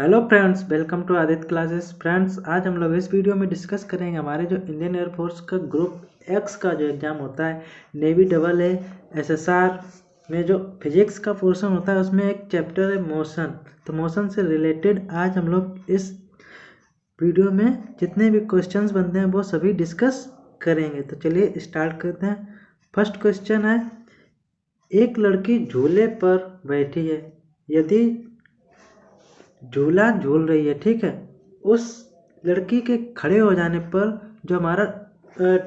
Hello friends, welcome to Aditya classes. Friends, आज हम लोग इस वीडियो में डिस्कस करेंगे हमारे जो इंडियन एयरफोर्स का ग्रुप एक्स का जो एग्ज़ाम होता है, नेवी डबल ए एसएसआर में जो फिजिक्स का पोर्शन होता है उसमें एक चैप्टर है मोशन। तो मोशन से रिलेटेड आज हम लोग इस वीडियो में जितने भी क्वेश्चंस बनते हैं वो सभी डिस्कस करेंगे। तो चलिए स्टार्ट करते हैं। फर्स्ट क्वेश्चन है, एक लड़की झूले पर बैठी है, यदि झूला झूल रही है, ठीक है, उस लड़की के खड़े हो जाने पर जो हमारा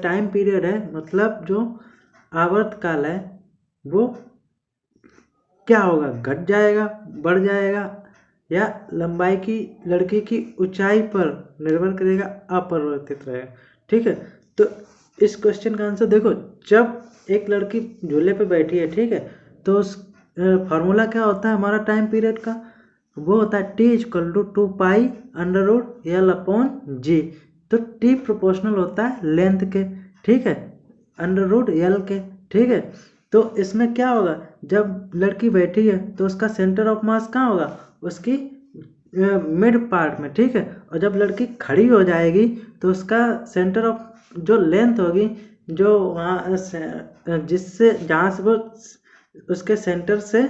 टाइम पीरियड है, मतलब जो आवर्तकाल है, वो क्या होगा? घट जाएगा, बढ़ जाएगा, या लंबाई की लड़की की ऊंचाई पर निर्भर करेगा, अपरिवर्तित रहेगा। ठीक है, तो इस क्वेश्चन का आंसर देखो। जब एक लड़की झूले पे बैठी है, ठीक है, तो उस फार्मूला क्या होता है हमारा टाइम पीरियड का? वो होता है टी इक्वल टू 2π√L/g। तो टी प्रोपोर्शनल होता है लेंथ के, ठीक है, √L के, ठीक है। तो इसमें क्या होगा, जब लड़की बैठी है तो उसका सेंटर ऑफ मास कहाँ होगा? उसकी मिड पार्ट में, ठीक है। और जब लड़की खड़ी हो जाएगी तो उसका सेंटर ऑफ जो लेंथ होगी, जो वहाँ जिससे जहाँ से वो उसके सेंटर से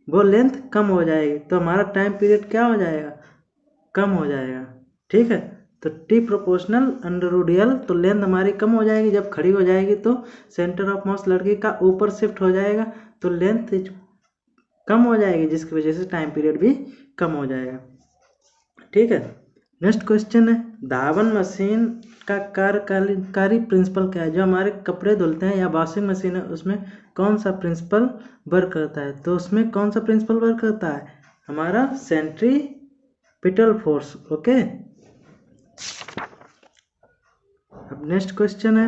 वो लेंथ कम हो जाएगी, तो हमारा टाइम पीरियड क्या हो जाएगा? कम हो जाएगा, ठीक है। तो टी प्रोपोर्शनल √L, तो लेंथ हमारी कम हो जाएगी। जब खड़ी हो जाएगी तो सेंटर ऑफ मास लड़की का ऊपर शिफ्ट हो जाएगा, तो लेंथ कम हो जाएगी, जिसकी वजह से टाइम पीरियड भी कम हो जाएगा, ठीक है। नेक्स्ट क्वेश्चन है, धावन मशीन का कार्यकारी प्रिंसिपल क्या है? जो हमारे कपड़े धुलते हैं या वॉशिंग मशीन है, उसमें कौन सा प्रिंसिपल वर्क करता है? तो उसमें कौन सा प्रिंसिपल वर्क करता है? हमारा सेंट्रीपिटल फोर्स। ओके, अब नेक्स्ट क्वेश्चन है,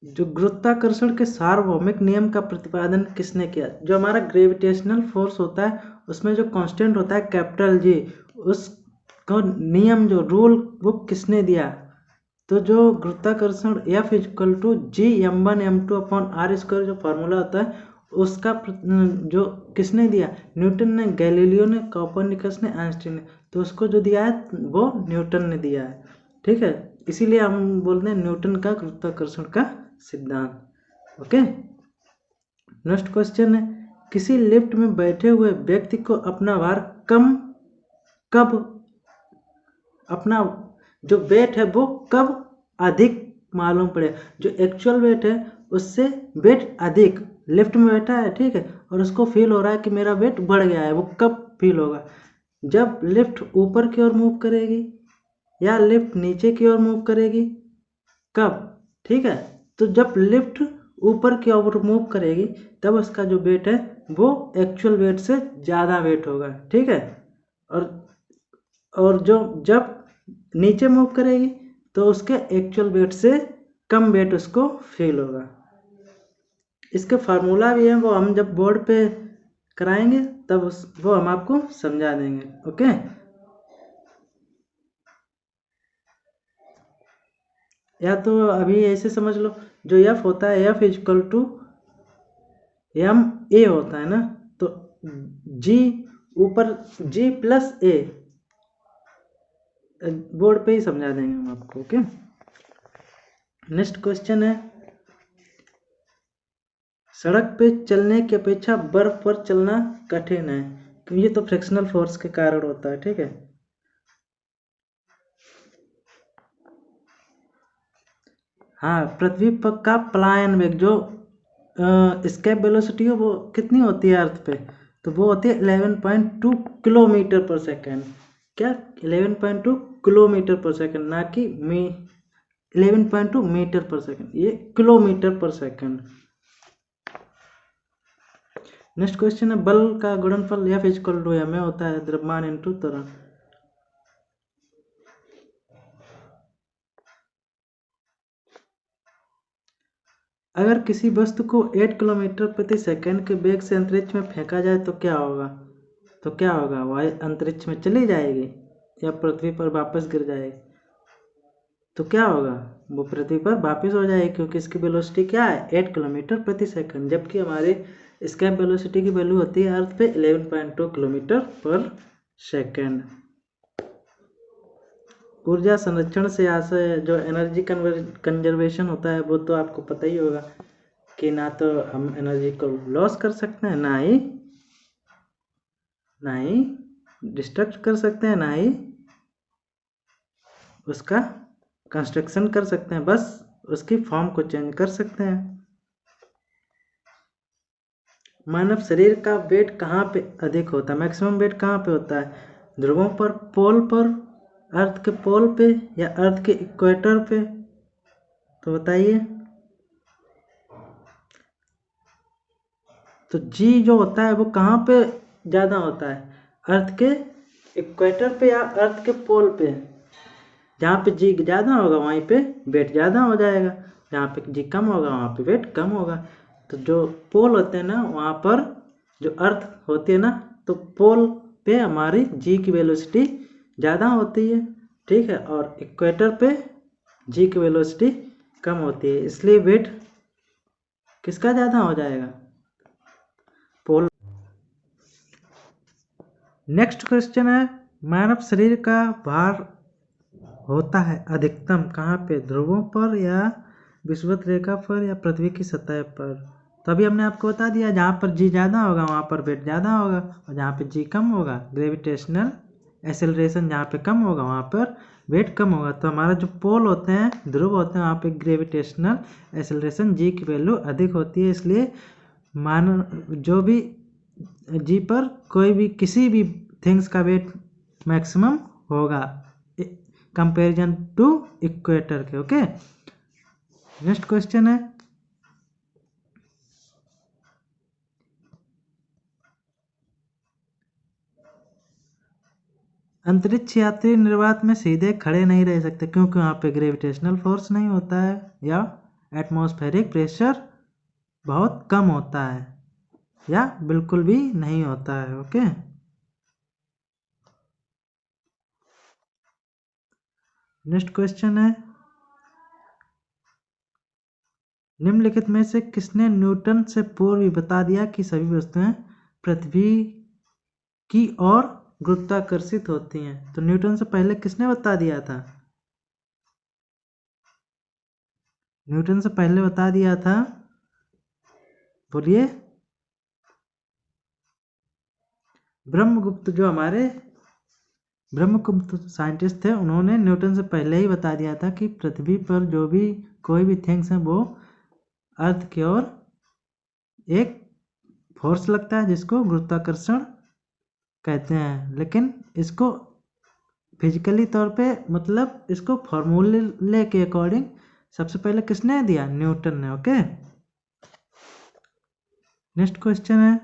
जो गुरुत्वाकर्षण के सार्वभौमिक नियम का प्रतिपादन किसने किया? जो हमारा ग्रेविटेशनल फोर्स होता है उसमें जो कांस्टेंट होता है कैपिटल जी, उसको नियम जो रूल वो किसने दिया? तो जो गुरुत्वाकर्षण F equal to G m1m2/r² जो फार्मूला होता है उसका जो किसने दिया? न्यूटन ने, गैलीलियो ने, कोपर्निकस ने, आइंस्टीन ने। तो उसको जो दिया है वो न्यूटन ने दिया है, ठीक है। इसीलिए हम बोलते हैं न्यूटन का गुरुत्वाकर्षण का सिद्धांत। ओके, नेक्स्ट क्वेश्चन है, किसी लिफ्ट में बैठे हुए व्यक्ति को अपना भार कब अपना जो वेट है वो कब अधिक मालूम पड़े? जो एक्चुअल वेट है उससे वेट अधिक, लिफ्ट में बैठा है, ठीक है, और उसको फील हो रहा है कि मेरा वेट बढ़ गया है, वो कब फील होगा? जब लिफ्ट ऊपर की ओर मूव करेगी या लिफ्ट नीचे की ओर मूव करेगी, कब? ठीक है, तो जब लिफ्ट ऊपर की ओर मूव करेगी तब उसका जो वेट है वो एक्चुअल वेट से ज़्यादा वेट होगा, ठीक है। और जो जब नीचे मूव करेगी तो उसके एक्चुअल वेट से कम वेट उसको फील होगा। इसके फार्मूला भी है, वो हम जब बोर्ड पे कराएंगे तब वो हम आपको समझा देंगे। ओके, या तो अभी ऐसे समझ लो, जो F होता है F इक्वल टू ma होता है ना, तो G ऊपर G प्लस A, बोर्ड पे ही समझा देंगे हम आपको। ओके, नेक्स्ट क्वेश्चन है, सड़क पे चलने की अपेक्षा बर्फ पर चलना कठिन है, क्योंकि ये तो फ्रिक्शनल फोर्स के कारण होता है, ठीक है। हाँ, पृथ्वी पर का पलायन वेग जो एस्केप वेलोसिटी है वो कितनी होती है अर्थ पे? तो वो होती है 11.2 किलोमीटर पर सेकेंड। क्या? 11.2 किलोमीटर पर सेकेंड, ना कि 11.2 मीटर पर सेकेंड, ये किलोमीटर पर सेकेंड। नेक्स्ट क्वेश्चन है, बल का गुणनफल F इक्वल टू ma होता है, द्रव्यमान इंटू त्वरण। अगर किसी वस्तु को 8 किलोमीटर प्रति सेकंड के वेग से अंतरिक्ष में फेंका जाए तो क्या होगा? तो क्या होगा, वह अंतरिक्ष में चली जाएगी या पृथ्वी पर वापस गिर जाएगी? तो क्या होगा, वो पृथ्वी पर वापस हो जाएगी, क्योंकि इसकी वेलोसिटी क्या है? 8 किलोमीटर प्रति सेकंड, जबकि हमारे एस्केप वेलोसिटी की वैल्यू होती है अर्थ पे 11.2 किलोमीटर पर सेकेंड। ऊर्जा संरक्षण से यहाँ से जो एनर्जी कंजर्वेशन होता है वो तो आपको पता ही होगा कि ना तो हम एनर्जी को लॉस कर सकते हैं, ना ही डिस्ट्रक्ट कर सकते हैं, ना ही उसका कंस्ट्रक्शन कर सकते हैं, बस उसकी फॉर्म को चेंज कर सकते हैं। मानव शरीर का वेट कहाँ पे अधिक होता है, मैक्सिमम वेट कहाँ पे होता है? ध्रुवों पर, पोल पर, अर्थ के पोल पे या अर्थ के इक्वेटर पे? तो बताइए। तो जी जो होता है वो कहाँ पे ज़्यादा होता है? अर्थ के इक्वेटर पे या अर्थ के पोल पे? जहाँ पे जी ज़्यादा होगा वहीं पे वेट ज़्यादा हो जाएगा, जहाँ पे जी कम होगा वहाँ पे वेट कम होगा। तो जो पोल होते हैं ना वहाँ पर जो अर्थ होती है ना, तो पोल पे हमारी जी की वेलोसिटी ज़्यादा होती है, ठीक है, और इक्वेटर पे जी की वेलोसिटी कम होती है, इसलिए वेट किसका ज़्यादा हो जाएगा? पोल। नेक्स्ट क्वेश्चन है, मानव शरीर का भार होता है अधिकतम कहाँ पे? ध्रुवों पर या विषुवत रेखा पर या पृथ्वी की सतह पर? तो अभी हमने आपको बता दिया जहाँ पर जी ज़्यादा होगा वहाँ पर वेट ज़्यादा होगा, और जहाँ पे जी कम होगा, ग्रेविटेशनल एक्सेलरेशन जहाँ पे कम होगा वहाँ पर वेट कम होगा। तो हमारा जो पोल होते हैं, ध्रुव होते हैं, वहाँ पे ग्रेविटेशनल एक्सेलरेशन जी की वैल्यू अधिक होती है, इसलिए मानो जो भी जी पर कोई भी किसी भी थिंग्स का वेट मैक्सिमम होगा कंपेरिजन टू इक्वेटर के। ओके, नेक्स्ट क्वेश्चन है, अंतरिक्ष यात्री निर्वात में सीधे खड़े नहीं रह सकते क्योंकि वहाँ पे ग्रेविटेशनल फोर्स नहीं होता है या एटमॉस्फेरिक प्रेशर बहुत कम होता है या बिल्कुल भी नहीं होता है। ओके, नेक्स्ट क्वेश्चन है, निम्नलिखित में से किसने न्यूटन से पूर्व ही बता दिया कि सभी वस्तुएं पृथ्वी की ओर गुरुत्वाकर्षित होती हैं? तो न्यूटन से पहले किसने बता दिया था? न्यूटन से पहले बता दिया था, बोलिए। ब्रह्मगुप्त, जो हमारे ब्रह्मगुप्त साइंटिस्ट थे, उन्होंने न्यूटन से पहले ही बता दिया था कि पृथ्वी पर जो भी कोई भी थिंग्स हैं वो अर्थ की ओर एक फोर्स लगता है जिसको गुरुत्वाकर्षण कहते हैं, लेकिन इसको फिजिकली तौर पे मतलब इसको फॉर्मूले के अकॉर्डिंग सबसे पहले किसने दिया? न्यूटन ने। ओके, नेक्स्ट क्वेश्चन है,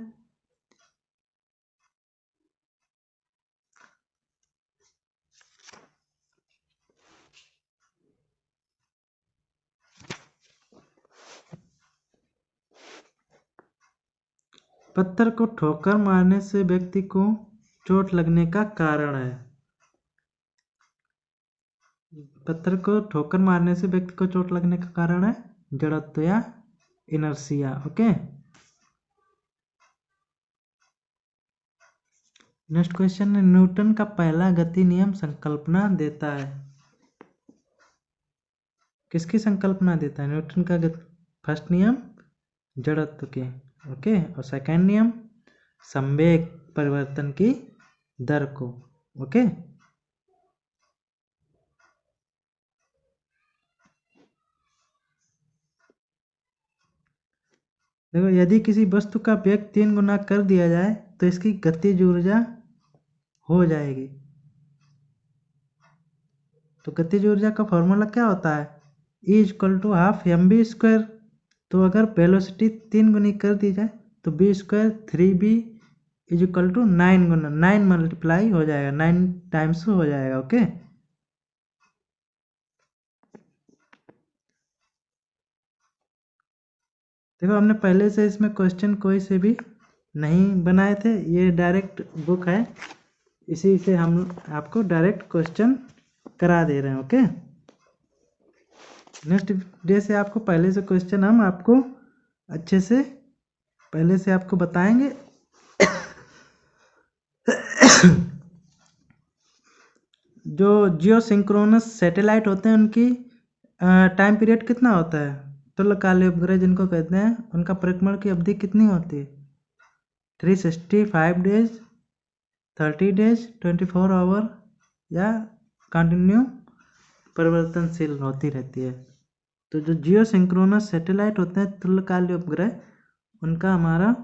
पत्थर को ठोकर मारने से व्यक्ति को चोट लगने का कारण है? पत्थर को ठोकर मारने से व्यक्ति को चोट लगने का कारण है जड़त्व या इनर्शिया। ओके, नेक्स्ट क्वेश्चन है, न्यूटन का पहला गति नियम संकल्पना देता है? किसकी संकल्पना देता है? न्यूटन का फर्स्ट नियम जड़त्व के, ओके, और सेकंड नियम संवेग परिवर्तन की दर को। ओके, देखो, यदि किसी वस्तु का वेग 3 गुना कर दिया जाए तो इसकी गतिज ऊर्जा हो जाएगी। तो गतिज ऊर्जा का फॉर्मूला क्या होता है? E equal to half mv²। तो अगर वेलोसिटी 3 गुनी कर दी जाए तो b² 3b is equal to 9 गुना, 9 मल्टीप्लाई हो जाएगा, 9 टाइम्स हो जाएगा। ओके, देखो हमने पहले से इसमें क्वेश्चन कोई से भी नहीं बनाए थे, ये डायरेक्ट बुक है, इसी से हम आपको डायरेक्ट क्वेश्चन करा दे रहे हैं। ओके, नेक्स्ट डे से आपको पहले से क्वेश्चन हम आपको अच्छे से पहले से आपको बताएंगे। जो जियो सिंक्रोनस सैटेलाइट होते हैं उनकी टाइम पीरियड कितना होता है? तुल्यकालिक उपग्रह जिनको कहते हैं उनका परिक्रमण की अवधि कितनी होती है? 365 डेज, 30 डेज, 24 आवर या कंटिन्यू परिवर्तनशील होती रहती है। तो जो जियो सिंक्रोनस सैटेलाइट होते हैं तुल्यकालिक उपग्रह, उनका हमारा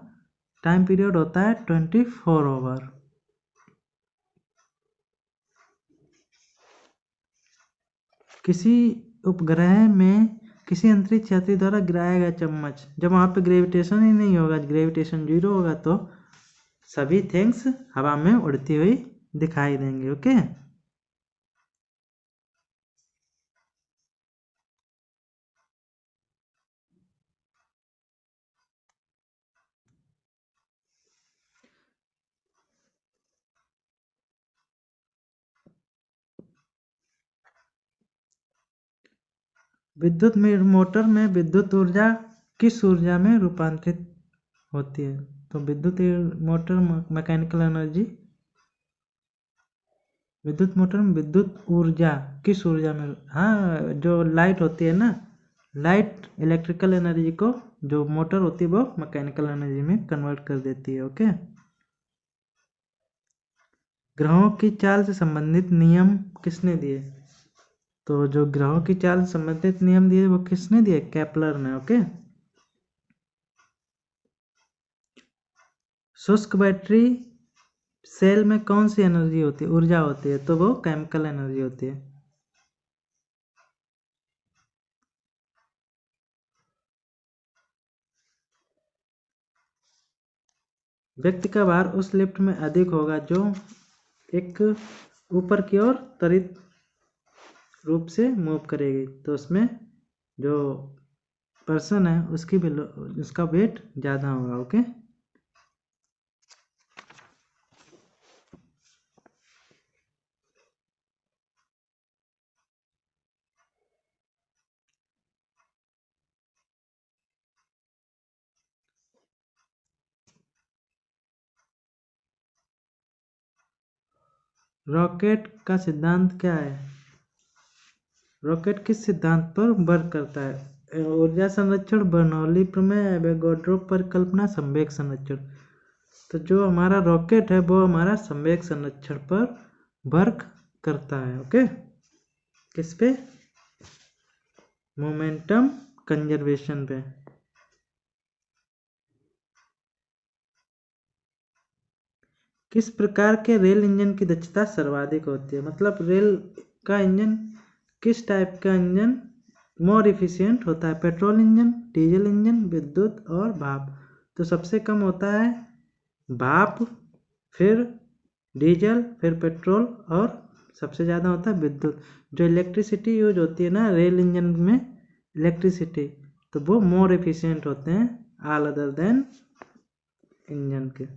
टाइम पीरियड होता है 24 आवर। किसी उपग्रह में किसी अंतरिक्ष यात्री द्वारा गिराया गया चम्मच, जब वहाँ पे ग्रेविटेशन ही नहीं होगा, ग्रेविटेशन 0 होगा, तो सभी थिंग्स हवा में उड़ती हुई दिखाई देंगे। ओके, विद्युत मोटर में विद्युत ऊर्जा किस ऊर्जा में रूपांतरित होती है? तो विद्युत मोटर मैकेनिकल एनर्जी, विद्युत मोटर में विद्युत ऊर्जा किस ऊर्जा में, हाँ, जो लाइट होती है ना, लाइट इलेक्ट्रिकल एनर्जी को जो मोटर होती है वो मैकेनिकल एनर्जी में कन्वर्ट कर देती है। ओके, ग्रहों की चाल से संबंधित नियम किसने दिए? तो जो ग्रहों की चाल से संबंधित नियम दिए वो किसने दिए? केपलर ने। ओके, शुष्क बैटरी सेल में कौन सी एनर्जी होती है, ऊर्जा होती है? तो वो केमिकल एनर्जी होती है। व्यक्ति का भार उस लिफ्ट में अधिक होगा जो एक ऊपर की ओर त्वरित रूप से मूव करेगी, तो उसमें जो पर्सन है उसका वेट ज़्यादा होगा। ओके, रॉकेट का सिद्धांत क्या है? रॉकेट किस सिद्धांत पर वर्क करता है? ऊर्जा संरक्षण, बर्नौली प्रमेय, एवोगाड्रो परिकल्पना, संवेग संरक्षण। तो जो हमारा रॉकेट है वो हमारा संवेग संरक्षण पर वर्क करता है। ओके, किस पे? मोमेंटम कंजर्वेशन पे। किस प्रकार के रेल इंजन की दक्षता सर्वाधिक होती है? मतलब रेल का इंजन, किस टाइप का इंजन मोर इफिशियंट होता है? पेट्रोल इंजन, डीजल इंजन, विद्युत और भाप। तो सबसे कम होता है भाप, फिर डीजल, फिर पेट्रोल और सबसे ज़्यादा होता है विद्युत। जो इलेक्ट्रिसिटी यूज होती है ना रेल इंजन में, इलेक्ट्रिसिटी, तो वो मोर एफिशिएंट होते हैं ऑल अदर देन इंजन के।